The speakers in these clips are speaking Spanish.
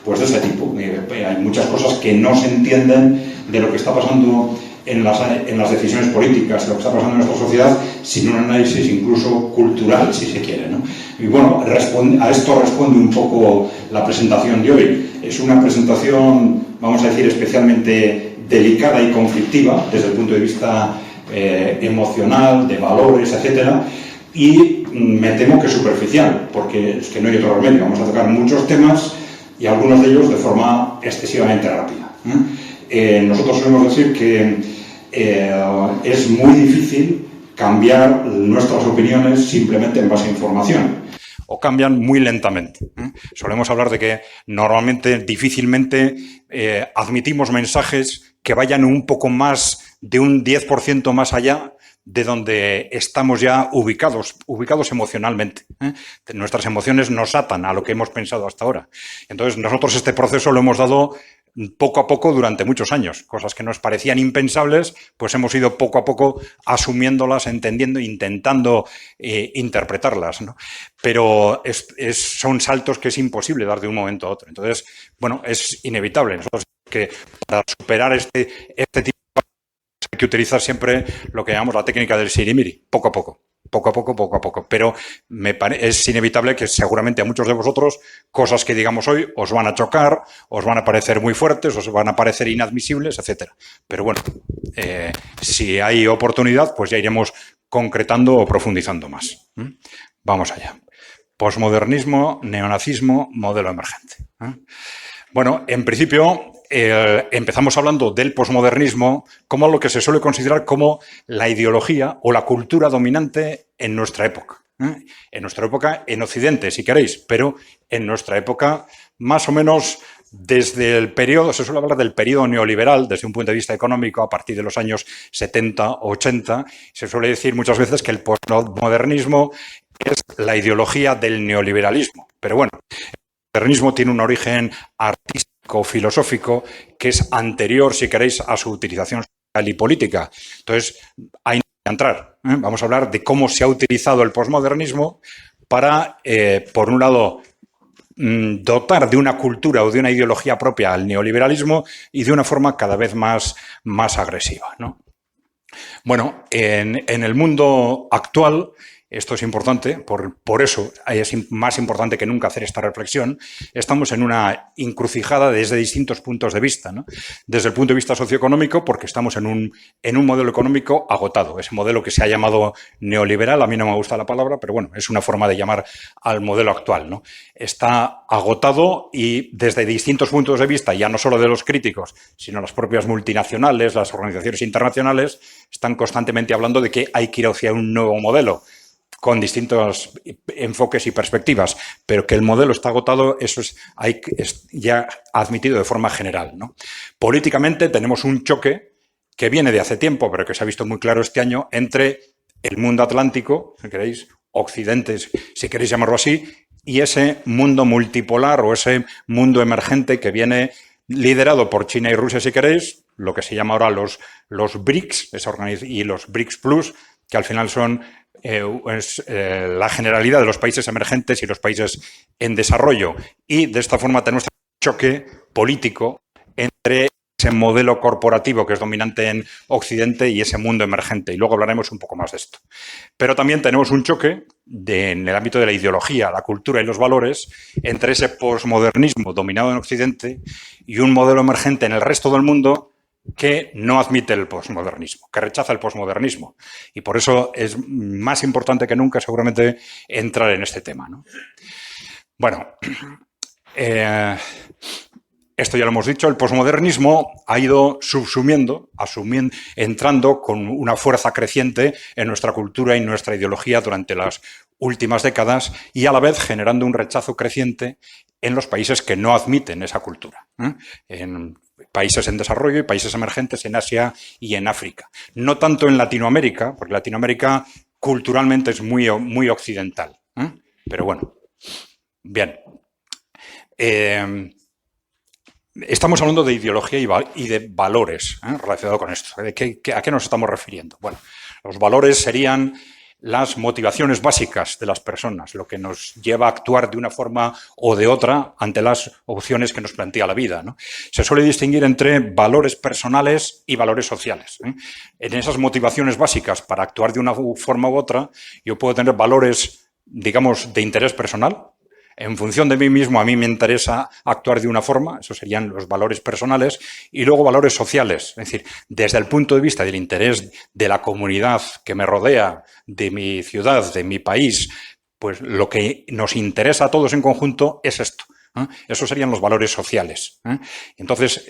pues de ese tipo. Hay muchas cosas que no se entienden de lo que está pasando en las decisiones políticas, de lo que está pasando en nuestra sociedad, sin un análisis incluso cultural, si se quiere, ¿no? Y bueno, a esto responde un poco la presentación de hoy. Es una presentación, vamos a decir, especialmente delicada y conflictiva desde el punto de vista emocional, de valores, etcétera, y me temo que superficial, porque es que no hay otro remedio. Vamos a tocar muchos temas y algunos de ellos de forma excesivamente rápida. Nosotros solemos decir que es muy difícil cambiar nuestras opiniones simplemente en base a información, o cambian muy lentamente. Solemos hablar de que normalmente, difícilmente, admitimos mensajes que vayan un poco más, de un 10% más allá de donde estamos ya ubicados emocionalmente. Nuestras emociones nos atan a lo que hemos pensado hasta ahora. Entonces, nosotros este proceso lo hemos dado poco a poco durante muchos años. Cosas que nos parecían impensables, pues hemos ido poco a poco asumiéndolas, entendiendo, intentando interpretarlas, ¿no? Pero son saltos que es imposible dar de un momento a otro. Entonces, bueno, es inevitable. Nosotros que para superar este tipo hay que utilizar siempre lo que llamamos la técnica del sirimiri, poco a poco. Poco a poco. Pero es inevitable que seguramente a muchos de vosotros cosas que digamos hoy os van a chocar, os van a parecer muy fuertes, os van a parecer inadmisibles, etcétera. Pero bueno, si hay oportunidad, pues ya iremos concretando o profundizando más. Vamos allá. Posmodernismo, neonazismo, modelo emergente. Bueno, en principio empezamos hablando del posmodernismo como lo que se suele considerar como la ideología o la cultura dominante en nuestra época. En nuestra época en Occidente, si queréis, pero en nuestra época más o menos desde el periodo, se suele hablar del periodo neoliberal desde un punto de vista económico a partir de los años 70, 80. Se suele decir muchas veces que el posmodernismo es la ideología del neoliberalismo. Pero bueno, el modernismo tiene un origen artístico, filosófico, que es anterior, si queréis, a su utilización social y política. Entonces, hay que entrar. Vamos a hablar de cómo se ha utilizado el posmodernismo para, por un lado, dotar de una cultura o de una ideología propia al neoliberalismo y de una forma cada vez más agresiva, ¿no? Bueno, en el mundo actual, esto es importante, por eso es más importante que nunca hacer esta reflexión. Estamos en una encrucijada desde distintos puntos de vista, ¿no? Desde el punto de vista socioeconómico, porque estamos en un modelo económico agotado. Ese modelo que se ha llamado neoliberal, a mí no me gusta la palabra, pero bueno, es una forma de llamar al modelo actual, ¿no? Está agotado y desde distintos puntos de vista, ya no solo de los críticos, sino las propias multinacionales, las organizaciones internacionales, están constantemente hablando de que hay que ir hacia un nuevo modelo, con distintos enfoques y perspectivas, pero que el modelo está agotado, eso es ya admitido de forma general, ¿no? Políticamente tenemos un choque que viene de hace tiempo, pero que se ha visto muy claro este año, entre el mundo atlántico, si queréis, Occidente, si queréis llamarlo así, y ese mundo multipolar o ese mundo emergente que viene liderado por China y Rusia, si queréis, lo que se llama ahora los BRICS y los BRICS Plus, que al final son la generalidad de los países emergentes y los países en desarrollo. Y de esta forma tenemos un choque político entre ese modelo corporativo que es dominante en Occidente y ese mundo emergente. Y luego hablaremos un poco más de esto. Pero también tenemos un choque en el ámbito de la ideología, la cultura y los valores entre ese posmodernismo dominado en Occidente y un modelo emergente en el resto del mundo que no admite el posmodernismo, que rechaza el posmodernismo. Y por eso es más importante que nunca, seguramente, entrar en este tema, ¿no? Bueno, esto ya lo hemos dicho, el posmodernismo ha ido entrando con una fuerza creciente en nuestra cultura y nuestra ideología durante las últimas décadas y a la vez generando un rechazo creciente en los países que no admiten esa cultura, en países en desarrollo y países emergentes en Asia y en África. No tanto en Latinoamérica, porque Latinoamérica culturalmente es muy occidental. Pero bueno, bien. Estamos hablando de ideología y de valores relacionados con esto. ¿A qué nos estamos refiriendo? Bueno, los valores serían las motivaciones básicas de las personas, lo que nos lleva a actuar de una forma o de otra ante las opciones que nos plantea la vida, ¿no? Se suele distinguir entre valores personales y valores sociales, ¿eh? En esas motivaciones básicas para actuar de una forma u otra, yo puedo tener valores, digamos, de interés personal. En función de mí mismo, a mí me interesa actuar de una forma, esos serían los valores personales, y luego valores sociales, es decir, desde el punto de vista del interés de la comunidad que me rodea, de mi ciudad, de mi país, pues lo que nos interesa a todos en conjunto es esto, ¿eh? Esos serían los valores sociales, ¿eh? Entonces,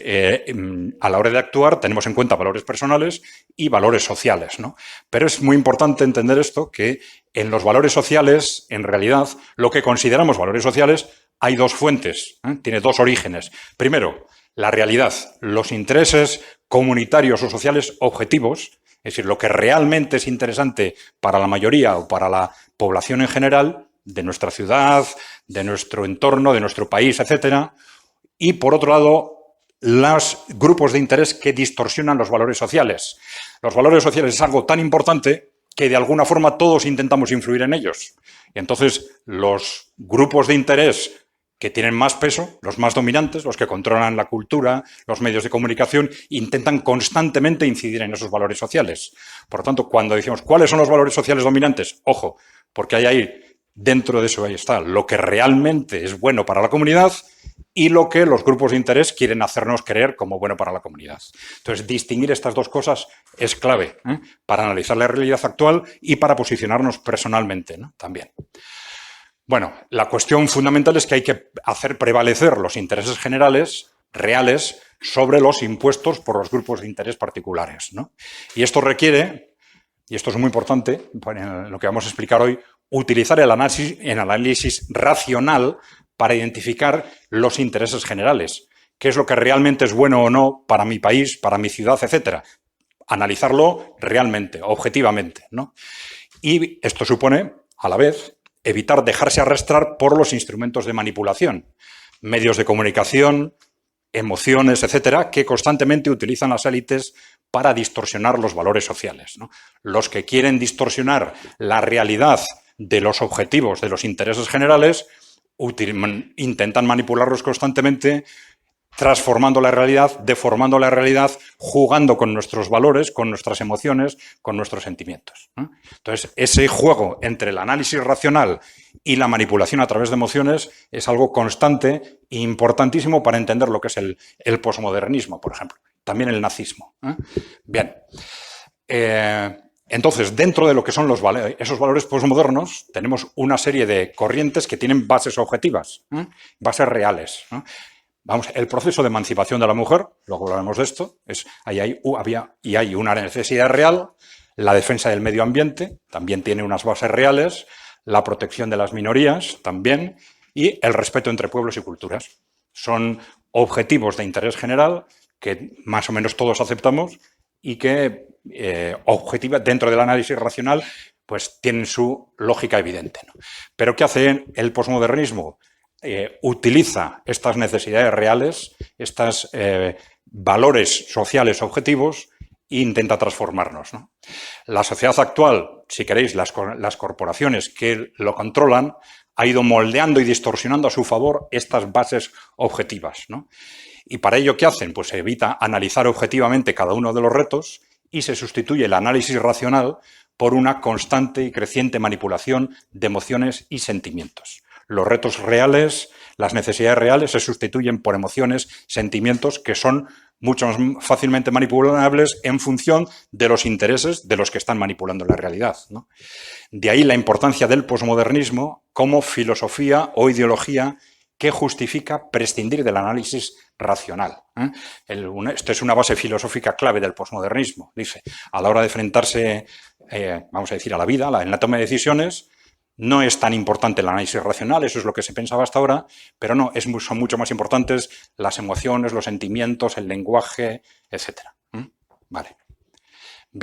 a la hora de actuar tenemos en cuenta valores personales y valores sociales, ¿no? Pero es muy importante entender esto, que en los valores sociales, en realidad, lo que consideramos valores sociales, hay dos fuentes, ¿eh? Tiene dos orígenes. Primero, la realidad, los intereses comunitarios o sociales objetivos, es decir, lo que realmente es interesante para la mayoría o para la población en general, de nuestra ciudad, de nuestro entorno, de nuestro país, etcétera. Y, por otro lado, los grupos de interés que distorsionan los valores sociales. Los valores sociales es algo tan importante que de alguna forma todos intentamos influir en ellos. Y entonces los grupos de interés que tienen más peso, los más dominantes, los que controlan la cultura, los medios de comunicación, intentan constantemente incidir en esos valores sociales. Por lo tanto, cuando decimos ¿cuáles son los valores sociales dominantes? Ojo, porque hay ahí, dentro de eso ahí está lo que realmente es bueno para la comunidad y lo que los grupos de interés quieren hacernos creer como bueno para la comunidad. Entonces, distinguir estas dos cosas es clave, ¿eh? Para analizar la realidad actual y para posicionarnos personalmente, ¿no? También. Bueno, la cuestión fundamental es que hay que hacer prevalecer los intereses generales, reales, sobre los impuestos por los grupos de interés particulares, ¿no? Y esto requiere, y esto es muy importante, en lo que vamos a explicar hoy, utilizar el análisis racional para identificar los intereses generales. ¿Qué es lo que realmente es bueno o no para mi país, para mi ciudad, etcétera? Analizarlo realmente, objetivamente, ¿no? Y esto supone, a la vez, evitar dejarse arrastrar por los instrumentos de manipulación, medios de comunicación, emociones, etcétera, que constantemente utilizan las élites para distorsionar los valores sociales, ¿no? Los que quieren distorsionar la realidad de los objetivos, de los intereses generales, intentan manipularlos constantemente, transformando la realidad, deformando la realidad, jugando con nuestros valores, con nuestras emociones, con nuestros sentimientos, ¿no? Entonces, ese juego entre el análisis racional y la manipulación a través de emociones es algo constante e importantísimo para entender lo que es el posmodernismo, por ejemplo. También el nazismo, ¿eh? Bien. Entonces, dentro de lo que son esos valores posmodernos, tenemos una serie de corrientes que tienen bases objetivas, ¿eh? Bases reales, ¿no? Vamos, el proceso de emancipación de la mujer, luego hablaremos de esto, hay una necesidad real, la defensa del medio ambiente también tiene unas bases reales, la protección de las minorías también, y el respeto entre pueblos y culturas. Son objetivos de interés general que más o menos todos aceptamos y que dentro del análisis racional pues tienen su lógica evidente, ¿no? Pero ¿qué hace el posmodernismo? Utiliza estas necesidades reales, estos valores sociales objetivos e intenta transformarnos, ¿no? La sociedad actual, si queréis, las corporaciones que lo controlan, ha ido moldeando y distorsionando a su favor estas bases objetivas, ¿no? Y para ello, ¿qué hacen? Pues se evita analizar objetivamente cada uno de los retos y se sustituye el análisis racional por una constante y creciente manipulación de emociones y sentimientos. Los retos reales, las necesidades reales se sustituyen por emociones, sentimientos que son mucho más fácilmente manipulables en función de los intereses de los que están manipulando la realidad, ¿no? De ahí la importancia del posmodernismo como filosofía o ideología que justifica prescindir del análisis racional, ¿eh? Esto es una base filosófica clave del posmodernismo. Dice, a la hora de enfrentarse, vamos a decir, a la vida, en la toma de decisiones, no es tan importante el análisis racional, eso es lo que se pensaba hasta ahora, pero no, son mucho más importantes las emociones, los sentimientos, el lenguaje, etcétera. Vale.